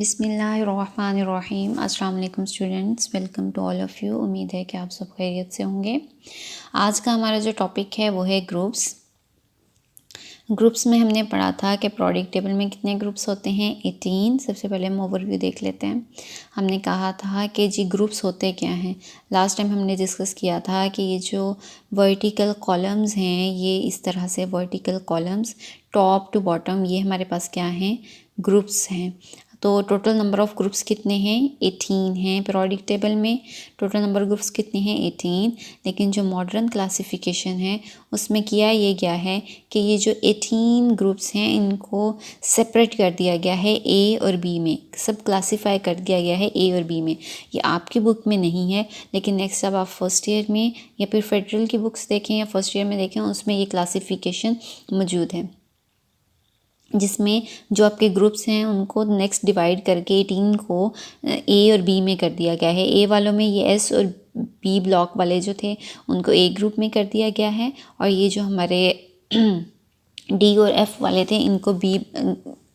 बिस्मिल्लाहिर्रहमानिर्रहीम। अस्सलाम वालेकुम students, welcome to all of you. उम्मीद है कि आप सब खैरियत से होंगे। आज का हमारा जो टॉपिक है वो है ग्रुप्स में हमने पढ़ा था कि प्रोडिक्ट टेबल में कितने ग्रुप्स होते हैं, 18। सबसे पहले हम ओवरव्यू देख लेते हैं। हमने कहा था कि जी ग्रुप्स होते क्या हैं। लास्ट टाइम हमने डिस्कस किया था कि ये जो वर्टिकल कॉलम्स हैं, ये इस तरह से vertical columns top to bottom, ये हमारे पास क्या हैं, ग्रुप्स हैं। तो टोटल नंबर ऑफ़ ग्रुप्स कितने हैं, 18 हैं। पीरियोडिक टेबल में टोटल नंबर ग्रुप्स कितने हैं, 18। लेकिन जो मॉडर्न क्लासिफिकेशन है उसमें किया ये गया है कि ये जो 18 ग्रुप्स हैं इनको सेपरेट कर दिया गया है ए और बी में, सब क्लासीफाई कर दिया गया है ए और बी में। ये आपकी बुक में नहीं है, लेकिन नेक्स्ट जब आप फर्स्ट ईयर में या फिर फेडरल की बुक्स देखें या फर्स्ट ईयर में देखें, उसमें ये क्लासिफिकेशन मौजूद है, जिसमें जो आपके ग्रुप्स हैं उनको नेक्स्ट डिवाइड करके 18 को ए और बी में कर दिया गया है। ए वालों में ये एस और बी ब्लॉक वाले जो थे उनको ए ग्रुप में कर दिया गया है, और ये जो हमारे डी और एफ वाले थे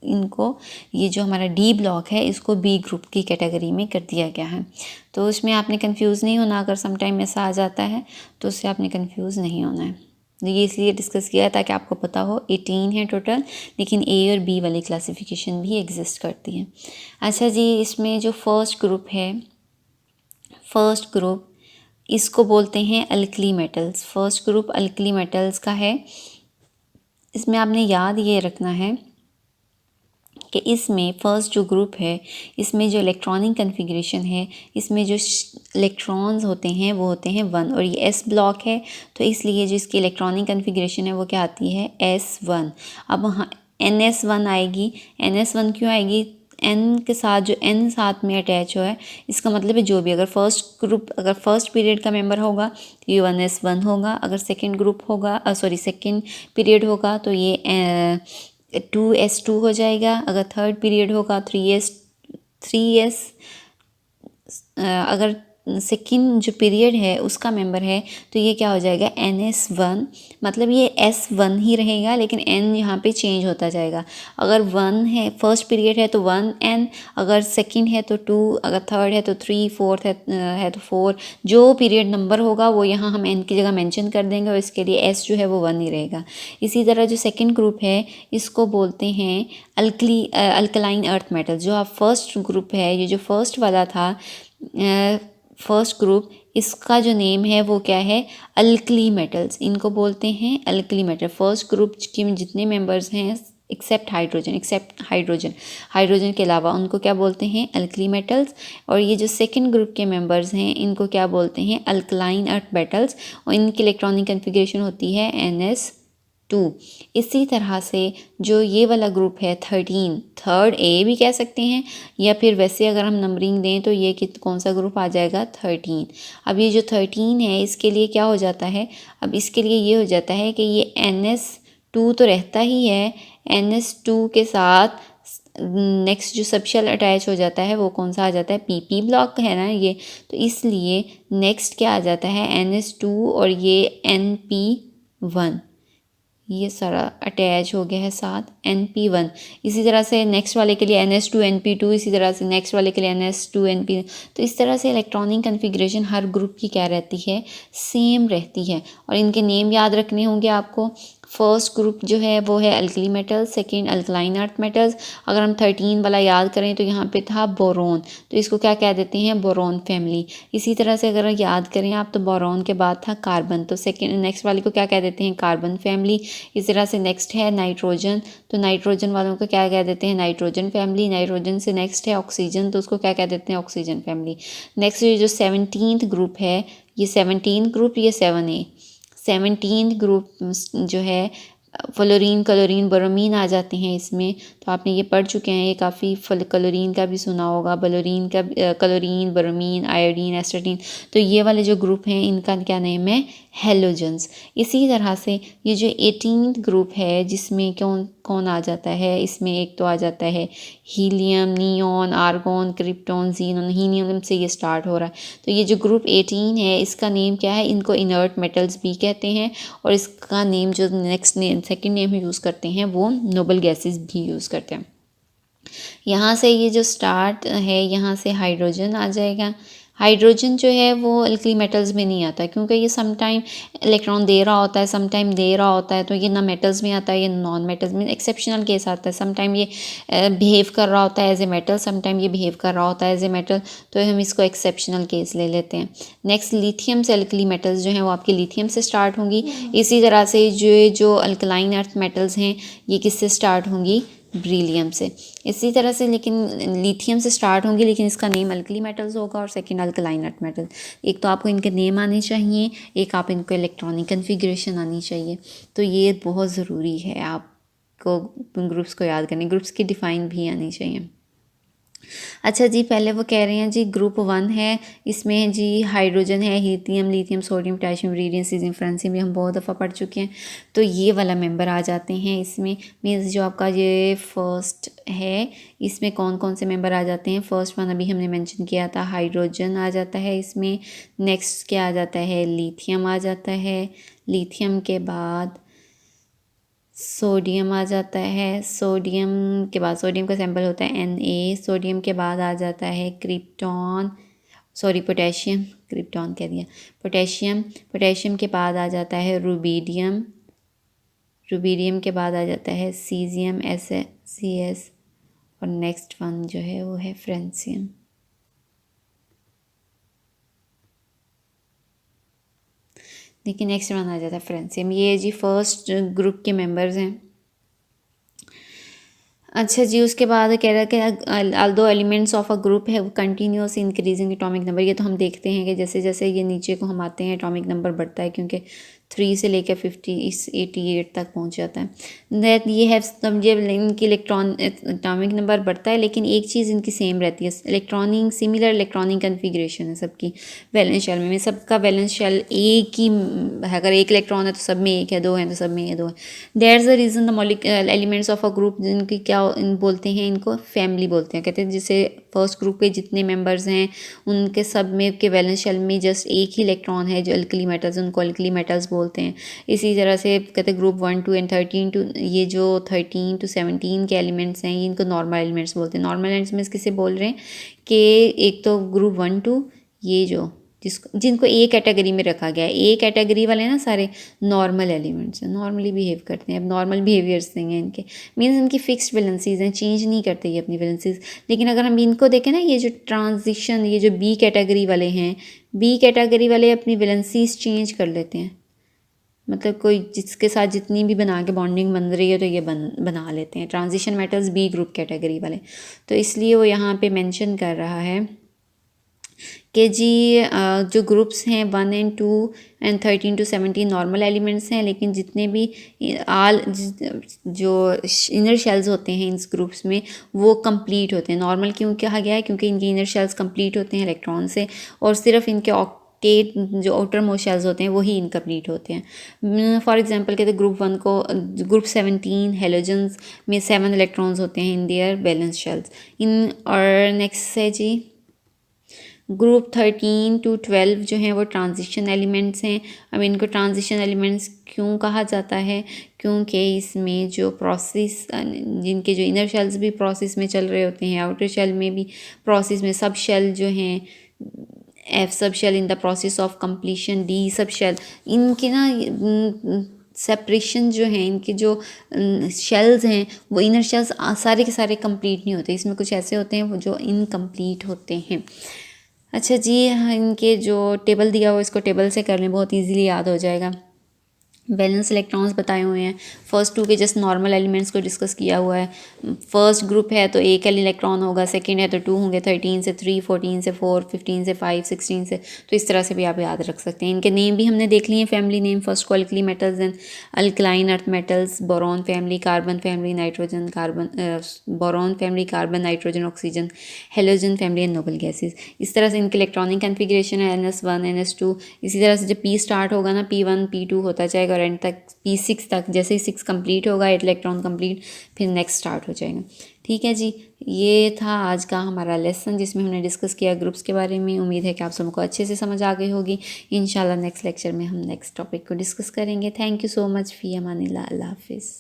इनको ये जो हमारा डी ब्लॉक है इसको बी ग्रुप की कैटेगरी में कर दिया गया है। तो उसमें आपने कंफ्यूज नहीं होना, अगर सम टाइम ऐसा आ जाता है तो उससे आपने कंफ्यूज नहीं होना है। ये इसलिए डिस्कस किया है ताकि आपको पता हो 18 है टोटल, लेकिन ए और बी वाली क्लासिफिकेशन भी एग्जिस्ट करती है। अच्छा जी, इसमें जो फर्स्ट ग्रुप है, फर्स्ट ग्रुप इसको बोलते हैं alkali metals. First group alkali metals का है। इसमें आपने याद ये रखना है कि इसमें फर्स्ट जो ग्रुप है इसमें जो इलेक्ट्रॉनिक कन्फिग्रेशन है, इसमें जो इलेक्ट्रॉन्स होते हैं वो होते हैं 1, और ये एस ब्लॉक है, तो इसलिए जो इसकी इलेक्ट्रॉनिक कन्फिग्रेशन है वो क्या आती है, S1। अब हाँ NS1 आएगी। NS1 क्यों आएगी, N के साथ जो N साथ में अटैच हो है, इसका मतलब है जो भी अगर फर्स्ट ग्रुप अगर फर्स्ट पीरियड का मेंबर होगा तो ये 1S1 होगा, अगर सेकेंड ग्रुप होगा सेकेंड पीरियड होगा तो ये 2S2 हो जाएगा, अगर थर्ड पीरियड होगा 3S अगर सेकेंड जो पीरियड है उसका मेंबर है तो ये क्या हो जाएगा, NS1। मतलब ये S1 ही रहेगा, लेकिन N यहाँ पे चेंज होता जाएगा। अगर 1 है फर्स्ट पीरियड है तो 1N, अगर सेकेंड है तो 2, अगर थर्ड है तो 3, फोर्थ है तो 4। जो पीरियड नंबर होगा वो यहाँ हम N की जगह मेंशन कर देंगे, और इसके लिए S जो है वो 1 ही रहेगा। इसी तरह जो सेकेंड ग्रुप है इसको बोलते हैं अल्कलाइन अर्थ मेटल। जो आप फर्स्ट ग्रुप है, ये जो फर्स्ट वाला था फर्स्ट ग्रुप, इसका जो नेम है वो क्या है, अल्कली मेटल्स। इनको बोलते हैं अल्कली मेटल। फर्स्ट ग्रुप के जितने मेंबर्स हैं एक्सेप्ट हाइड्रोजन के अलावा उनको क्या बोलते हैं, अल्कली मेटल्स। और ये जो सेकंड ग्रुप के मेंबर्स हैं इनको क्या बोलते हैं, अल्कलाइन अर्थ मेटल्स, और इनकी इलेक्ट्रॉनिक कन्फिग्रेशन होती है NS2। इसी तरह से जो ये वाला ग्रुप है 13, थर्ड ए भी कह सकते हैं, या फिर वैसे अगर हम नंबरिंग दें तो ये कौन सा ग्रुप आ जाएगा, 13। अब ये जो 13 है इसके लिए क्या हो जाता है, अब इसके लिए ये हो जाता है कि ये NS2 तो रहता ही है, NS2 के साथ नेक्स्ट जो सबशेल अटैच हो जाता है वो कौन सा आ जाता है, PP ब्लॉक है ना ये, तो इसलिए नेक्स्ट क्या आ जाता है, NS2 और ये NP1, ये सारा अटैच हो गया है साथ NP1। इसी तरह से नेक्स्ट वाले के लिए NS2 NP2, इसी तरह से नेक्स्ट वाले के लिए NS2 NP। तो इस तरह से इलेक्ट्रॉनिक कन्फिग्रेशन हर ग्रुप की क्या रहती है, सेम रहती है, और इनके नेम याद रखने होंगे आपको। फर्स्ट ग्रुप जो है वो है alkali metals, second alkaline earth metals. अगर हम 13 वाला याद करें तो यहाँ पे था बोरोन, तो इसको क्या कह देते हैं, बोरोन फैमिली। इसी तरह से अगर याद करें आप तो बोरोन के बाद था कार्बन, तो सेकेंड नेक्स्ट वाले को क्या कह देते हैं, कार्बन फैमिली। इस तरह से नेक्स्ट है नाइट्रोजन, तो नाइट्रोजन वालों को क्या कह देते हैं, नाइट्रोजन फैमिली। नाइट्रोजन से नेक्स्ट है ऑक्सीजन, तो उसको क्या कह देते हैं, ऑक्सीजन फैमिली। नेक्स्ट ये जो 17th ग्रुप है, ये 17 ग्रुप, ये 7A। 17 ग्रुप जो है फ्लोरीन, क्लोरीन, ब्रोमीन आ जाते हैं इसमें, तो आपने ये पढ़ चुके हैं, ये काफ़ी क्लोरीन का भी सुना होगा, ब्लोरीन का, क्लोरीन, ब्रोमीन, आयोडीन, एस्टेटीन। तो ये वाले जो ग्रुप हैं इनका क्या नेम है, हेलोजेंस। इसी तरह से ये जो 18th ग्रुप है जिसमें कौन आ जाता है, इसमें एक तो आ जाता है helium, neon, argon, krypton, xenon. Helium से ये स्टार्ट हो रहा है। तो ये जो ग्रुप 18 है इसका नेम क्या है, इनको इनर्ट मेटल्स भी कहते हैं, और इसका नेम जो next name second name use करते हैं वो नोबल गैसेस भी यूज़ करते हैं। यहाँ से ये जो स्टार्ट है, यहाँ से हाइड्रोजन आ जाएगा। हाइड्रोजन जो है वो अल्कली मेटल्स में नहीं आता, क्योंकि ये सम टाइम इलेक्ट्रॉन दे रहा होता है, सम टाइम दे रहा होता है, तो ये ना मेटल्स में आता है, ये नॉन मेटल्स में। एक्सेप्शनल केस आता है, सम टाइम ये बिहेव कर रहा होता है as a metal, some time ये बिहेव कर रहा होता है एज ए मेटल, तो हम इसको एक्सेप्शनल केस ले लेते हैं। नेक्स्ट, लिथियम से अल्कली मेटल्स जो हैं वो आपके लिथियम से स्टार्ट होंगी। इसी तरह से जो अल्कलाइन अर्थ मेटल्स हैं ये किससे स्टार्ट होंगी? ब्रिलियम से। इसी तरह से लेकिन लिथियम से स्टार्ट होंगी, लेकिन इसका नेम अल्कली मेटल्स होगा, और सेकंड अल्कलाइन अर्थ मेटल। एक तो आपको इनके नेम आने चाहिए, एक आप इनको इलेक्ट्रॉनिक कन्फिग्रेशन आनी चाहिए। तो ये बहुत ज़रूरी है आपको ग्रुप्स को याद करने, ग्रुप्स की डिफ़ाइन भी आनी चाहिए। अच्छा जी, पहले वो कह रहे हैं जी ग्रुप 1 है, इसमें जी हाइड्रोजन है, lithium, sodium, potassium, beryllium, caesium, francium, भी हम बहुत दफ़ा पढ़ चुके हैं। तो ये वाला मेंबर आ जाते हैं इसमें। मीन्स जो आपका ये फर्स्ट है, इसमें कौन कौन से मेंबर आ जाते हैं? फर्स्ट वन अभी हमने मेंशन किया था, हाइड्रोजन आ जाता है इसमें। नेक्स्ट क्या आ जाता है? लिथियम आ जाता है। लिथियम के बाद सोडियम आ जाता है। सोडियम के बाद, सोडियम का सैंपल होता है Na। सोडियम के बाद आ जाता है क्रिप्टॉन, सॉरी पोटेशियम, क्रिप्टॉन कह दिया, पोटेशियम। पोटेशियम के बाद आ जाता है रुबीडियम। रुबीडियम के बाद आ जाता है सीजियम, Cs। और नेक्स्ट वन जो है वो है फ्रेंसियम। देखिए नेक्स्ट वन आ जाता है फ्रेंसियम। ये जी फर्स्ट ग्रुप के मेंबर्स हैं। अच्छा जी, उसके बाद कह रहा है कि although elements of a group है कंटिन्यूस इंक्रीजिंग एटॉमिक नंबर। ये तो हम देखते हैं कि जैसे जैसे ये नीचे को हम आते हैं एटॉमिक नंबर बढ़ता है, क्योंकि 3 से लेकर 88 तक पहुंच जाता है। दैट ये है समझे, इनकी एटॉमिक नंबर बढ़ता है, लेकिन एक चीज़ इनकी सेम रहती है, इलेक्ट्रॉनिक सिमिलर इलेक्ट्रॉनिक कन्फिग्रेशन है सबकी वैलेंस शेल में। सबका वैलेंस शेल एक ही है, अगर एक इलेक्ट्रॉन है तो सब में एक है, दो है तो सब में ये दो है। There is the reason the elements of a group, जिनकी क्या बोलते हैं, इनको फैमिली बोलते हैं। कहते हैं जैसे फर्स्ट ग्रुप के जितने मेंबर्स हैं उनके सब में के वैलेंस शेल में जस्ट एक ही इलेक्ट्रॉन है जो अल्कली मेटल्स, उनको अल्कली मेटल्स बोलते हैं। इसी तरह से कहते हैं ग्रुप 1, 2 एंड 13 टू, ये जो 13 to 17 के एलिमेंट्स हैं ये इनको नॉर्मल एलिमेंट्स बोलते हैं। नॉर्मल एलिमेंट्स किसे बोल रहे हैं कि एक तो ग्रुप 1, 2, ये जो जिनको ए कैटेगरी में रखा गया है, ए कैटेगरी वाले ना सारे नॉर्मल एलिमेंट्स हैं, नॉर्मली बिहेव करते हैं। अब नॉर्मल बिहेवियर्स हैं इनके, मीन्स इनकी फिक्स्ड वैलेंसीज हैं, चेंज नहीं करते ये अपनी वैलेंसीज। लेकिन अगर हम इनको देखें ना, ये जो ट्रांजिशन, ये जो बी कैटेगरी वाले हैं, बी कैटेगरी वाले अपनी वैलेंसीज चेंज कर लेते हैं। मतलब कोई जिसके साथ जितनी भी बना के बॉन्डिंग बन रही है तो ये बना लेते हैं। Transition metals B group category वाले, तो इसलिए वो यहाँ पे मेंशन कर रहा है कि जी जो ग्रुप्स हैं 1 and 2 and 13 to 17 normal elements हैं, लेकिन जितने भी जो इनर शेल्स होते हैं इन ग्रुप्स में वो कंप्लीट होते हैं। नॉर्मल क्यों कहा गया है? क्योंकि इनके इनर शेल्स कंप्लीट होते हैं इलेक्ट्रॉन से, और सिर्फ इनके ऑक्टेट जो आउटर मोस्ट शेल्स होते हैं वही इनकम्प्लीट होते हैं। फॉर एग्जांपल कहते हैं ग्रुप 1 को, ग्रुप 17 हेलोजन्स में 7 इलेक्ट्रॉन्स होते हैं इन देयर बैलेंस शेल्स इन। और नेक्स्ट है जी ग्रुप 13 to 12 जो हैं वो ट्रांजिशन एलिमेंट्स हैं। अब इनको ट्रांजिशन एलिमेंट्स क्यों कहा जाता है? क्योंकि इसमें जो प्रोसेस, जिनके जो इनर शेल्स भी प्रोसेस में चल रहे होते हैं, आउटर शेल में भी प्रोसेस में, सब शेल जो हैं, F sub shell in the process of completion, D sub shell, इनके ना सेपरेशन जो है, इनके जो शेल्स हैं वो इनर शेल्स सारे के सारे कंप्लीट नहीं होते। इसमें कुछ ऐसे होते हैं वो जो इनकम्प्लीट होते हैं। अच्छा जी, हाँ, इनके जो टेबल दिया हुआ इसको टेबल से कर लें, बहुत इजीली याद हो जाएगा। बैलेंस इलेक्ट्रॉन्स बताए हुए हैं। फर्स्ट 2 के जस्ट नॉर्मल एलिमेंट्स को डिस्कस किया हुआ है। फर्स्ट ग्रुप है तो एक इलेक्ट्रॉन होगा, सेकंड है तो 2 होंगे, 13 से 3, 14 से 4, 15 से 5, 16 से, तो इस तरह से भी आप याद रख सकते हैं। इनके नेम भी हमने देख लिए हैं, फैमिली नेम। फर्स्ट को alkali metals and alkaline earth metals, boron family, carbon family, nitrogen, carbon, boron family, carbon, nitrogen, oxygen, halogen family and noble gases. इस तरह से इनके इलेक्ट्रॉनिक कन्फिग्रेशन है NS1, NS2। इसी तरह से जब P स्टार्ट होगा ना, P1, P2 होता जाएगा और एंड तक P6 तक। जैसे ही 6 कंप्लीट होगा, 8 इलेक्ट्रॉन कंप्लीट, फिर नेक्स्ट स्टार्ट हो जाएगा। ठीक है जी, ये था आज का हमारा लेसन जिसमें हमने डिस्कस किया ग्रुप्स के बारे में। उम्मीद है कि आप सबको अच्छे से समझ आ गई होगी। इंशाल्लाह नेक्स्ट लेक्चर में हम नेक्स्ट टॉपिक को डिस्कस करेंगे। Thank you so much. फ़ी अमानिल्लाह। अल्लाह हाफिज़।